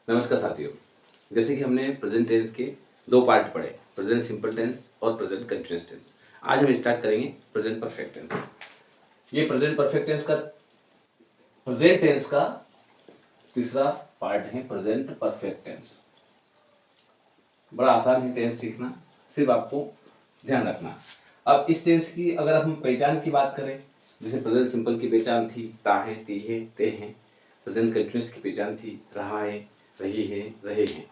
नमस्कार साथियों। जैसे कि हमने प्रेजेंट टेंस के दो पार्ट पढ़े, प्रेजेंट सिंपल टेंस और प्रेजेंट कंटीन्यूअस टेंस। आज हम स्टार्ट करेंगे प्रेजेंट परफेक्ट टेंस। ये प्रेजेंट टेंस का तीसरा पार्ट है प्रेजेंट परफेक्ट टेंस। बड़ा आसान है टेंस सीखना, सिर्फ आपको ध्यान रखना। अब इस टेंस की अगर हम पहचान की बात करें, जैसे प्रेजेंट सिंपल की पहचान थी ता है, ती है, ते हैं। प्रेजेंट कंटीन्यूअस की पहचान थी रहा है, रही है, रहे हैं।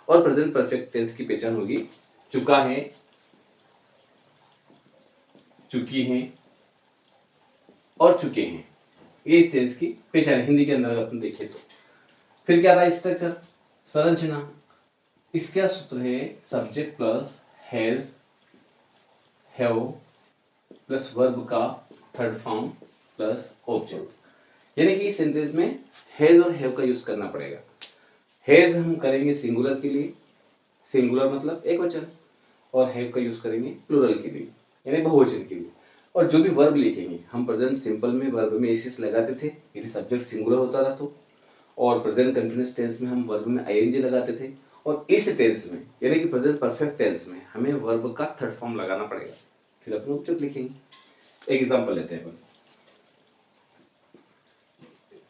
और प्रेजेंट परफेक्ट टेंस की पहचान होगी चुका है, चुकी हैं और चुके हैं। ये इस टेंस की पहचान है हिंदी के अंदर अगर अपन देखें तो। फिर क्या था स्ट्रक्चर, संरचना। इसका सूत्र है subject plus has, have plus verb का थर्ड फॉर्म प्लस ऑब्जेक्ट। यानी कि इस सेंटेंस में हैज और हैव का यूज करना पड़ेगा। हैज हम करेंगे सिंगुलर के लिए, सिंगुलर मतलब एक वचन, और हैव का यूज करेंगे प्लूरल के लिए यानी बहुवचन के लिए। और जो भी वर्ब लिखेंगे हम प्रेजेंट सिंपल में वर्ब में एसिस लगाते थे यदि सब्जेक्ट सिंगुलर होता था तो, और प्रेजेंट कंटीन्यूअस टेंस में हम वर्ब में आईएनजी लगाते थे। और इस टेंस में यानी कि प्रेजेंट परफेक्ट टेंस में हमें वर्ब का थर्ड फॉर्म लगाना पड़ेगा, फिर अपन ऑब्जेक्ट लिखेंगे। एक एग्जांपल लेते हैं अपन।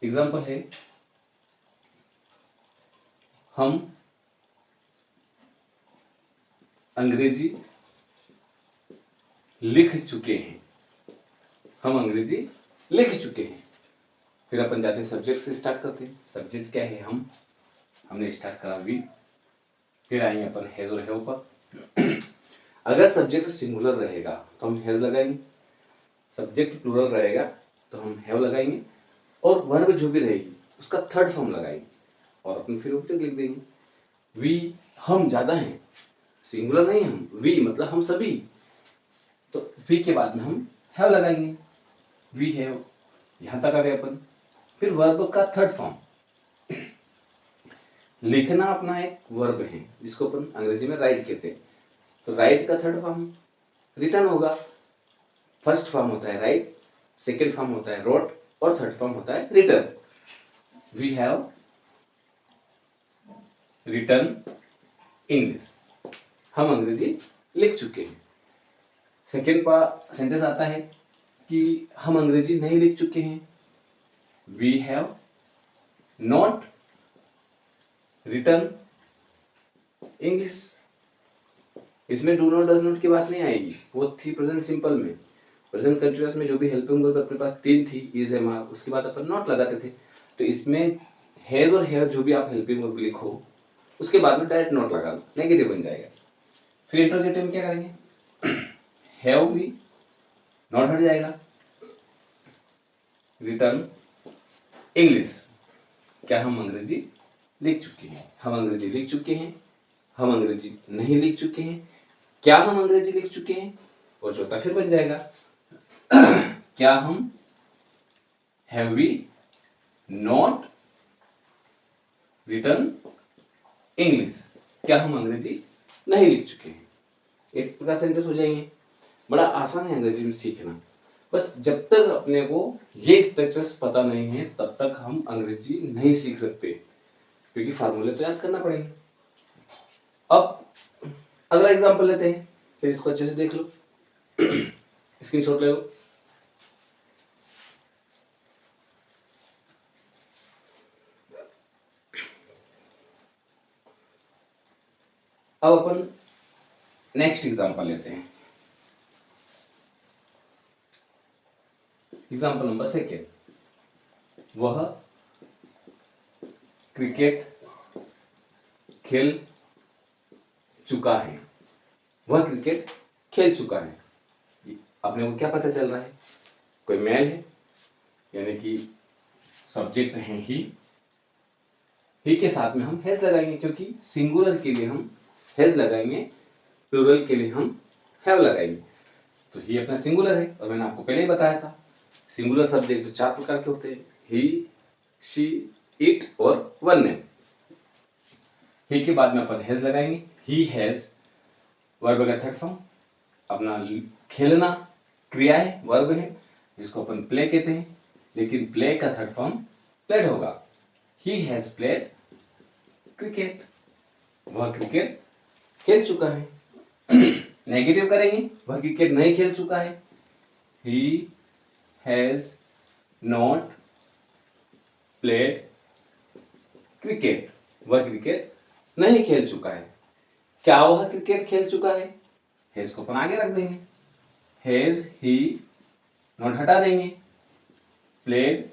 एग्जांपल है हम अंग्रेजी लिख चुके हैं। हम अंग्रेजी लिख चुके हैं। फिर अपन जाते हैं सब्जेक्ट से स्टार्ट करते हैं। सब्जेक्ट क्या है, हमने स्टार्ट करा वी। फिर आएंगे अपन हैज और हैव पर। अगर सब्जेक्ट सिंगुलर रहेगा तो हम हैज लगाएंगे, सब्जेक्ट प्लूरल रहेगा तो हम हैव लगाएंगे, और वर्ब जो भी रहेगी उसका थर्ड फॉर्म लगाएंगे और अपन फिर ऑब्जेक्ट लिख देंगे। वी हम ज्यादा हैं, सिंगुलर नहीं हम, वी मतलब हम सभी, तो वी के बाद में हम हैव लगाएंगे। वी हैव, यहां तक आ गए अपन। फिर वर्ब का थर्ड फॉर्म। लिखना अपना एक वर्ब है जिसको अपन अंग्रेजी में राइट कहते हैं, तो राइट का थर्ड फॉर्म रिटर्न होगा। फर्स्ट फॉर्म होता है राइट, सेकेंड फॉर्म होता है रोट, और थर्ड फॉर्म होता है written. We have written English, हम अंग्रेजी लिख चुके हैं। सेकेंड सेंटेंस आता है कि हम अंग्रेजी नहीं लिख चुके हैं। We have not written English. इसमें डू नॉट डज नॉट की बात नहीं आएगी, वो थी प्रेजेंट सिंपल में। प्रेजेंट कंटीन्यूअस में जो भी हेल्पिंग वर्ब अपने पास तीन थी, इज, एम, आर, उसके बाद अपन नॉट लगाते थे। तो इसमें हैज और हैव जो भी आप हेल्पिंग वर्ब लिखो उसके बाद में डायरेक्ट नॉट लगा लो, नेगेटिव बन जाएगा। फिर इंटरोगेटिव में क्या करेंगे, हैव भी नॉट हट जाएगा, रिटर्न इंग्लिश। क्या हम अंग्रेजी लिख चुके हैं, हम अंग्रेजी लिख चुके हैं, हम अंग्रेजी नहीं लिख चुके हैं, क्या हम अंग्रेजी लिख चुके हैं, और चौथा फिर बन जाएगा क्या हम have we not written English, क्या हम अंग्रेजी नहीं लिख चुके हैं। इस प्रकार सेंटेंस हो जाएंगे। बड़ा आसान है अंग्रेजी में सीखना, बस जब तक अपने को ये स्ट्रक्चर्स पता नहीं है तब तक हम अंग्रेजी नहीं सीख सकते, क्योंकि फार्मूले तो याद करना पड़ेंगे। अब अगला एग्जांपल लेते हैं, फिर इसको अच्छे से देख लो, स्क्रीनशॉट ले लो। अब अपन नेक्स्ट एग्जांपल लेते हैं। एग्जांपल नंबर सेकेंड, वह क्रिकेट खेल चुका है। वह क्रिकेट खेल चुका है। अपने को क्या पता चल रहा है, कोई मेल है यानी कि सब्जेक्ट है ही के साथ में हम हैज लगाएंगे, क्योंकि सिंगुलर के लिए हम हैज लगाएंगे, प्लूरल के लिए हम हैव लगाएंगे। तो ही अपना सिंगुलर है, और मैंने आपको पहले ही बताया था सिंगुलर सब्जेक्ट चार प्रकार के होते हैं, ही, शी, इट और वन नेम। ही के बाद में अपन हैज लगाएंगे। ही हैज वर्ब का थर्ड फॉर्म, अपना खेलना क्रिया है, वर्ब है जिसको अपन प्ले कहते हैं, लेकिन प्ले का थर्ड फॉर्म प्लेड होगा। ही हैज प्लेड क्रिकेट, वह क्रिकेट खेल चुका है। नेगेटिव करेंगे, वह क्रिकेट नहीं खेल चुका है। He has not played cricket, वह क्रिकेट नहीं खेल चुका है। क्या वह क्रिकेट खेल चुका है? हैज को अपन आगे रख देंगे, हैज ही, नॉट हटा देंगे, प्लेड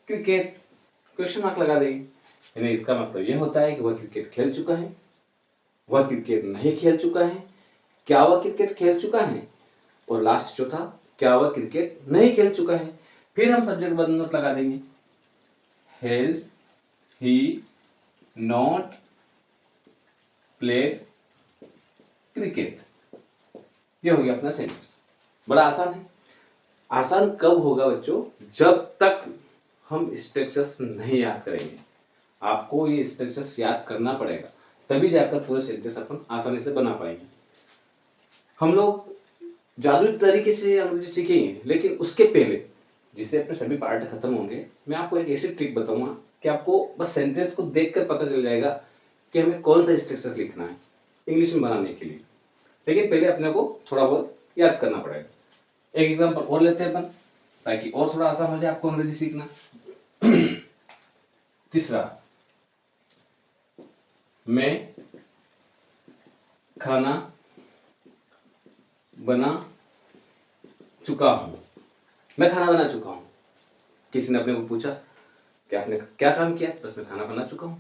क्रिकेट, क्वेश्चन मार्क लगा देंगे। यानी इसका मतलब यह होता है कि वह क्रिकेट खेल चुका है, वह क्रिकेट नहीं खेल चुका है, क्या वह क्रिकेट खेल चुका है, और लास्ट जो था क्या वह क्रिकेट नहीं खेल चुका है। फिर हम सब्जेक्ट बदल नोट लगा देंगे, has he not played cricket. ये हो गया अपना सेंटेंस। बड़ा आसान है। आसान कब होगा बच्चों? जब तक हम स्ट्रक्चर्स नहीं याद करेंगे। आपको ये स्ट्रक्चर्स याद करना पड़ेगा, तभी जाकर पूरे सेंटेंस अपन आसानी से बना पाएंगे। हम लोग जादुई तरीके से अंग्रेजी सीखेंगे, लेकिन उसके पहले जिससे अपने सभी पार्ट खत्म होंगे, मैं आपको एक ऐसी ट्रिक बताऊंगा कि आपको बस सेंटेंस को देखकर पता चल जाएगा कि हमें कौन सा स्ट्रक्चर लिखना है इंग्लिश में बनाने के लिए। लेकिन पहले अपने को थोड़ा बहुत याद करना पड़ेगा। एक एग्जांपल और लेते हैं अपन, ताकि और थोड़ा आसान हो जाए आपको अंग्रेजी सीखना। तीसरा, मैं खाना बना चुका हूं। मैं खाना बना चुका हूं। किसी ने अपने को पूछा कि आपने क्या काम किया? बस मैं खाना बना चुका हूं,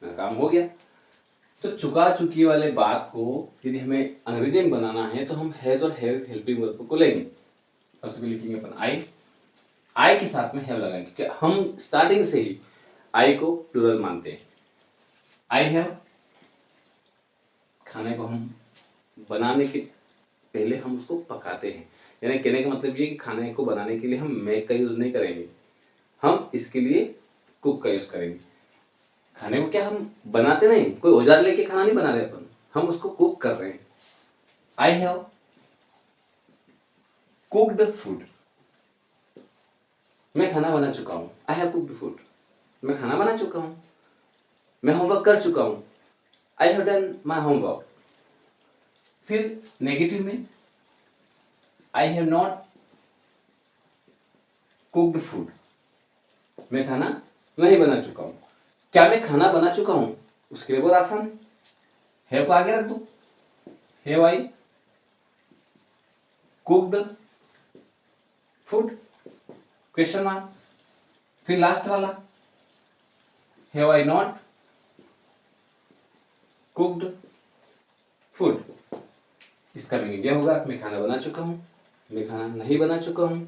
मेरा काम हो गया। तो चुका चुकी वाले बात को यदि हमें अंग्रेजी में बनाना है तो हम हैज और हैव हेल्पिंग वर्ब को लेंगे। सबसे पहले लिखेंगे अपन आई के साथ में हैव लगाएंगे, क्योंकि हम स्टार्टिंग से ही आई को प्लूरल मानते हैं। आई हैव, खाने को हम बनाने के पहले हम उसको पकाते हैं। यानी कहने का मतलब ये कि खाने को बनाने के लिए हम मेक का यूज नहीं करेंगे, हम इसके लिए कुक का यूज करेंगे। खाने को क्या हम बनाते नहीं, कोई औजार लेके खाना नहीं बना रहे अपन, हम उसको कुक कर रहे हैं। आई हैव कुक्ड फूड, मैं खाना बना चुका हूं। आई हैव कुक्ड फूड, मैं खाना बना चुका हूं। मैं होमवर्क कर चुका हूं। I have done my homework. फिर नेगेटिव में I have not cooked food, मैं खाना नहीं बना चुका हूं। क्या मैं खाना बना चुका हूं? उसके लिए बहुत आसान, हैव को आगे रख दो, have I cooked food, question mark. फिर लास्ट वाला, have I not cooked food. इसका मीनिंग यह होगा कि मैं खाना बना चुका हूं, मैं खाना नहीं बना चुका हूं,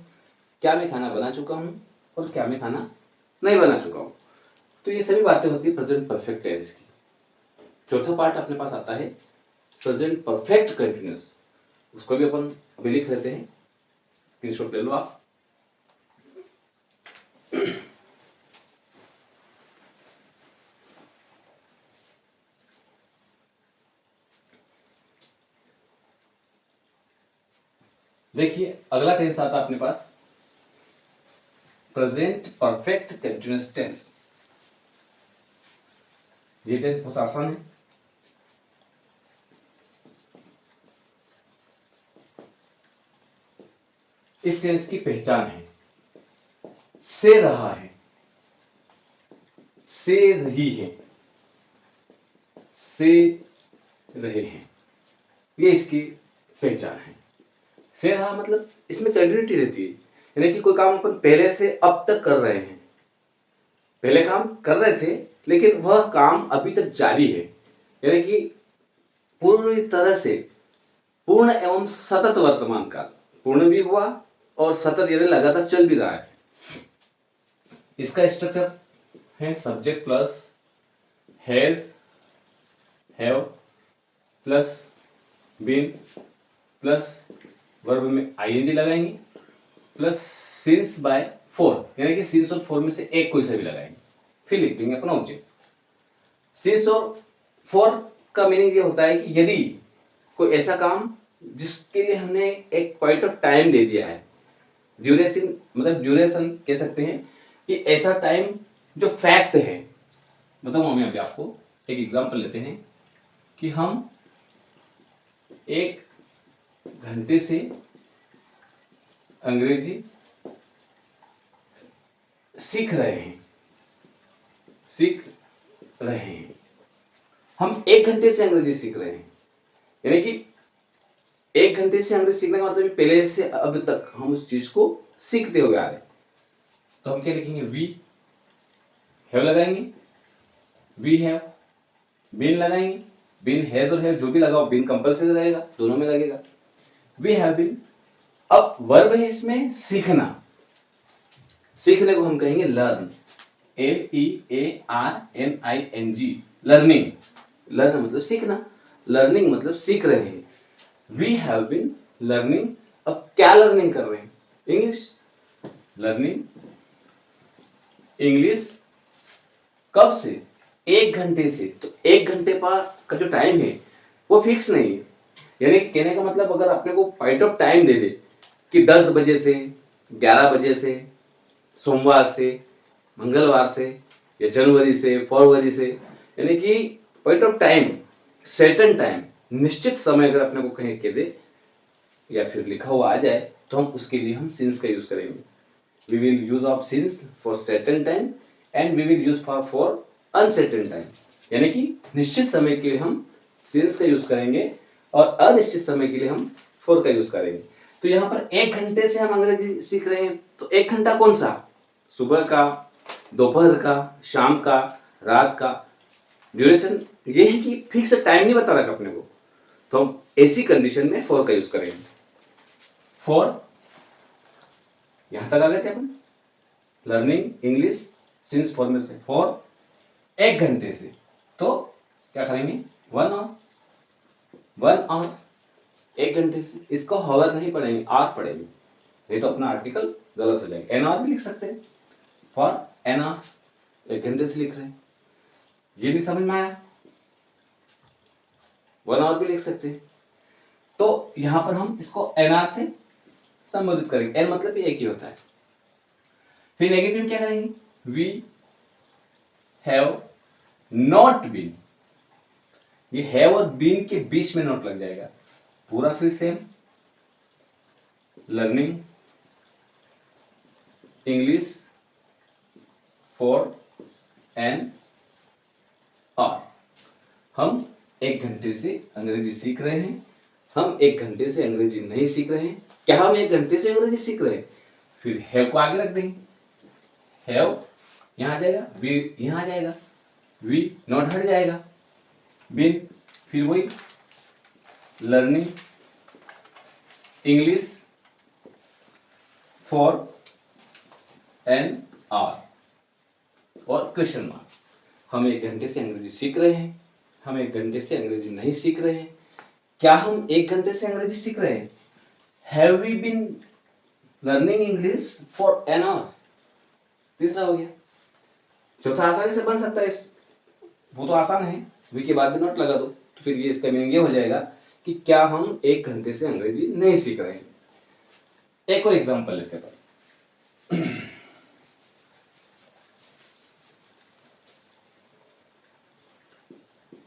क्या मैं खाना बना चुका हूं, और क्या मैं खाना नहीं बना चुका हूं। तो ये सभी बातें होती है प्रेजेंट परफेक्ट टेंस की। चौथा पार्ट अपने पास आता है प्रेजेंट परफेक्ट कंटिन्यूअस। उसको भी अपन अभी लिख लेते हैं, स्क्रीनशॉट ले लो आप। देखिए अगला टेंस आता है अपने पास प्रेजेंट परफेक्ट कंटिन्यूअस टेंस। ये टेंस बहुत आसान है। इस टेंस की पहचान है से रहा है, से रही है, से रहे हैं, ये इसकी पहचान है। से रहा मतलब इसमें कंटिन्यूटी रहती है, यानी कि कोई काम अपन पहले से अब तक कर रहे हैं। पहले काम कर रहे थे लेकिन वह काम अभी तक जारी है, यानी कि पूरी तरह से पूर्ण एवं सतत वर्तमान काल, पूर्ण भी हुआ और सतत यानी लगातार चल भी रहा है। इसका स्ट्रक्चर है subject plus has, have plus been plus verb में आईएनजी लगाएंगे प्लस सिंस बाय फोर, यानी कि सिंस और फोर में से एक कोई सा भी लगाएंगे। फिर लिख देंगे अपना ऑब्जेक्ट। सिंस और फोर का मीनिंग ये होता है कि यदि कोई ऐसा काम जिसके लिए हमने एक पॉइंट ऑफ टाइम दे दिया है, ड्यूरेशन मतलब ड्यूरेशन कह सकते हैं कि ऐसा टाइम जो फैक्ट है बताऊँ मैं अभी आपको एक एग्जांपल लेते हैं कि हम 1 घंटे से अंग्रेजी सीख रहे हैं। हम 1 घंटे से अंग्रेजी सीख रहे हैं, यानी कि 1 घंटे से अंग्रेजी सीखने का मतलब पहले से अब तक हम उस चीज को सीखते हुए आ रहे। तो हम क्या लिखेंगे, वी हैव लगाएंगे, वी हैव, बीन लगाएंगे, बीन हैज और हैव जो भी लगाओ, बीन कंपल्सरी रहेगा, दोनों में लगेगा। We have been. अब वर्ब है इसमें सीखना, सीखने को हम कहेंगे लर्न, LEARNING, लर्निंग। लर्न मतलब सीखना, लर्निंग मतलब सीख रहे हैं। We have been learning. अब क्या लर्निंग कर रहे हैं, इंग्लिश, लर्निंग इंग्लिश। कब से, 1 घंटे से। तो 1 घंटे का जो टाइम है वो फिक्स नहीं है, यानी कहने का मतलब अगर अपने को पॉइंट ऑफ टाइम दे दे कि 10 बजे से 11 बजे से, सोमवार से मंगलवार से, या जनवरी से फरवरी से, यानी कि point of time, certain time, निश्चित समय अगर अपने को कहीं कह दे या फिर लिखा हुआ आ जाए तो हम उसके लिए हम सिंस का यूज करेंगे। We will use of since for certain time and we will use for uncertain time, यानी कि निश्चित समय के लिए हम सिंस का यूज करेंगे और अनिश्चित समय के लिए हम फॉर का यूज करेंगे। तो यहाँ पर 1 घंटे से हम अंग्रेजी सीख रहे हैं, तो 1 घंटा कौन सा, सुबह का, दोपहर का, शाम का, रात का। ड्यूरेशन ये है कि फिक्स टाइम नहीं बता रखा अपने को, तो हम ऐसी कंडीशन में फॉर का यूज करेंगे। फॉर, यहां तक आ गए थे अपन, लर्निंग इंग्लिश सिंस फॉर में से, फॉर 1 घंटे से, तो क्या करेंगे, 1 आवर, 1 घंटे से। इसको हवर नहीं पढ़ेंगे, आवर पढ़ेंगे, नहीं तो अपना आर्टिकल गलत हो जाएगा। एन आवर भी लिख सकते हैं, फॉर एन आवर, 1 घंटे से लिख रहे हैं, ये भी समझ में आया। 1 आवर भी लिख सकते हैं। तो यहां पर हम इसको एन आर से संबोधित करेंगे, एन मतलब एक ही होता है। फिर नेगेटिव क्या करेंगे, वी हैव नॉट बीन, ये हैव और बीन के बीच में नोट लग जाएगा पूरा, फिर same, learning English for an our. हम 1 घंटे से अंग्रेजी सीख रहे हैं, हम 1 घंटे से अंग्रेजी नहीं सीख रहे हैं। क्या हम 1 घंटे से अंग्रेजी सीख रहे हैं, फिर हैव को आगे रख देंगे, हैव यहां आ जाएगा, वी यहां आ जाएगा, वी नॉट हट जाएगा, बीन, फिर वही learning English for an our और क्वेश्चन मार्क। हम 1 घंटे से अंग्रेजी सीख रहे हैं, हम 1 घंटे से अंग्रेजी नहीं सीख रहे हैं। क्या हम 1 घंटे से अंग्रेजी सीख रहे हैं, have we been learning English for an hour, तीसरा हो गया। चौथा आसानी से बन सकता है, वो तो आसान है, वी के बाद भी नोट लगा दो, तो फिर ये इसका मीनिंग ये हो जाएगा कि क्या हम 1 घंटे से अंग्रेजी नहीं सीख रहे हैं। एक और एग्जांपल लेते हैं,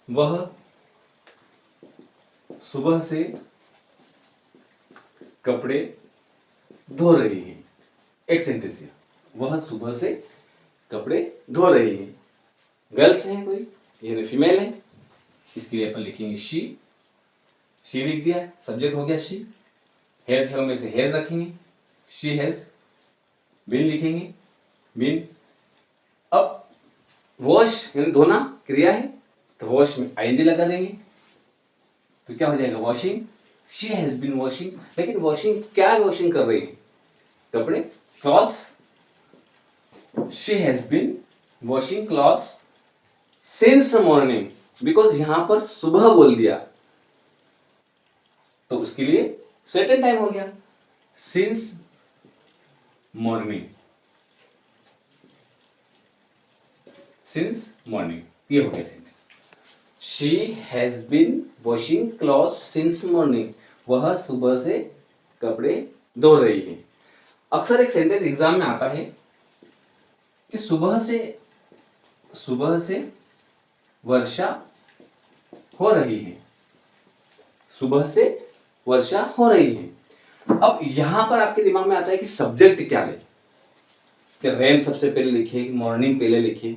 वह सुबह से कपड़े धो रही हैं। एक सेंटेंस है, वह सुबह से कपड़े धो रही हैं। गर्ल्स हैं कोई, यानी फीमेल है, इसके लिए अपन लिखेंगे शी, शी लिख दिया, सब्जेक्ट हो गया शी। हैज है में से हैज रखेंगे, शी हैज। बिन लिखेंगे, बिन। अब वॉश यानी धोना क्रिया है, तो वॉश में आईएनजी लगा देंगे, तो क्या हो जाएगा, washing, she has been washing. लेकिन वॉशिंग क्या वॉशिंग कर रही है, कपड़े, clothes. She has been washing clothes since morning, because यहां पर सुबह बोल दिया तो उसके लिए सर्टेन टाइम हो गया, सिंस मॉर्निंग, सिंस मॉर्निंग, ये हो गया sentence. She has been washing clothes since morning, वह सुबह से कपड़े धो रही है। अक्सर एक सेंटेंस एग्जाम में आता है कि सुबह से वर्षा हो रही है, सुबह से वर्षा हो रही है। अब यहां पर आपके दिमाग में आता है कि सब्जेक्ट क्या ले, कि रेन सबसे पहले लिखिए, मॉर्निंग पहले लिखिए।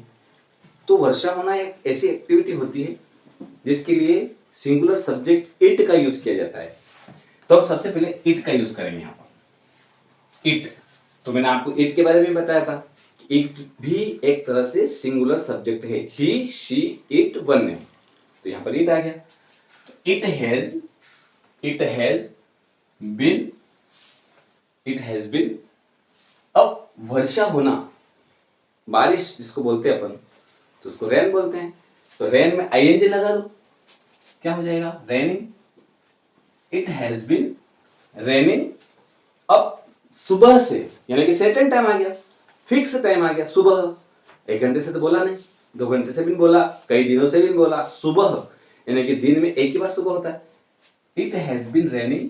तो वर्षा होना एक ऐसी एक्टिविटी होती है जिसके लिए सिंगुलर सब्जेक्ट इट का यूज किया जाता है। तो अब सबसे पहले इट का यूज करेंगे यहाँ पर। इट, तो मैंने आपको इट के बारे में बताया था, इट भी एक तरह से सिंगुलर सब्जेक्ट है, ही, शी, इट, वन है। तो यहाँ पर इट आ गया। It has been, it has been. अब वर्षा होना, बारिश जिसको बोलते हैं अपन, तो उसको रेन बोलते हैं। तो रेन में आईएनजी लगा दो, क्या हो जाएगा? Raining. It has been raining. अब सुबह से, यानी कि सर्टेन टाइम आ गया, फिक्स टाइम आ गया, सुबह। 1 घंटे से तो बोला नहीं, 2 घंटे से भी बोला, कई दिनों से भी बोला, सुबह, यानी कि दिन में एक ही बार सुबह होता है। It has been raining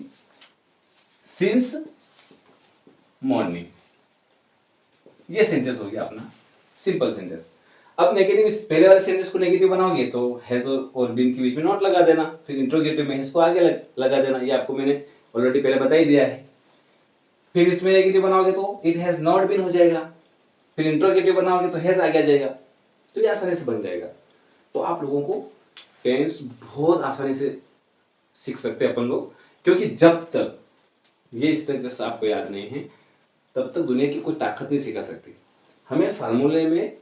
since morning. ये सेंटेंस हो गया अपना सिंपल सेंटेंस। अब नेगेटिव, पहले वाले सेंटेंस को नेगेटिव बनाओगे तो हैज और बिन के बीच में नॉट लगा देना, फिर इंट्रोगेटिव में हैज को आगे लगा देना। ये आपको मैंने ऑलरेडी पहले बता ही दिया है। फिर इसमें नेगेटिव बनाओगे तो इट हैज नॉट बीन हो जाएगा, फिर इंट्रोगेटिव बनाओगे तो हैज आगे आ जाएगा। तो ये आसानी से बन जाएगा। तो आप लोगों को टेंस बहुत आसानी से सीख सकते हैं अपन लोग, क्योंकि जब तक ये स्ट्रक्चर्स आपको याद नहीं है तब तक दुनिया की कोई ताकत नहीं सिखा सकती। हमें फार्मूले में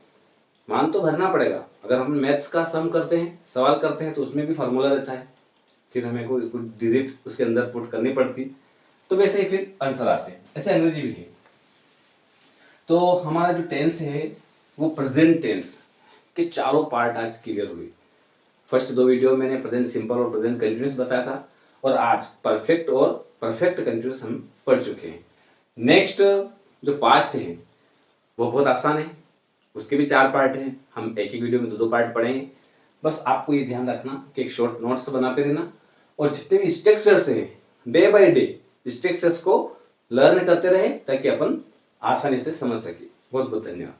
मान तो भरना पड़ेगा। अगर हम मैथ्स का सम करते हैं, सवाल करते हैं, तो उसमें भी फार्मूला रहता है, फिर हमें को डिजिट उसके अंदर पुट करनी पड़ती, तो वैसे ही फिर आंसर आते हैं। ऐसे अंग्रेजी भी है। तो हमारा जो टेंस है वो प्रेजेंट टेंस के चारों पार्ट आज क्लियर हुई। फर्स्ट 2 वीडियो मैंने प्रेजेंट सिंपल और प्रेजेंट कंटिन्यूस बताया था, और आज परफेक्ट और परफेक्ट कंटिन्यूस हम पढ़ चुके हैं। नेक्स्ट जो पास्ट है वो बहुत आसान है, उसके भी 4 पार्ट हैं। हम एक ही वीडियो में 2 पार्ट पढ़ेंगे। बस आपको ये ध्यान रखना कि एक शॉर्ट नोट्स बनाते रहना, और जितने भी स्ट्रक्चर्स हैं डे बाय डे स्ट्रक्चर्स को लर्न करते रहे, ताकि अपन आसानी से समझ सके। बहुत बहुत धन्यवाद।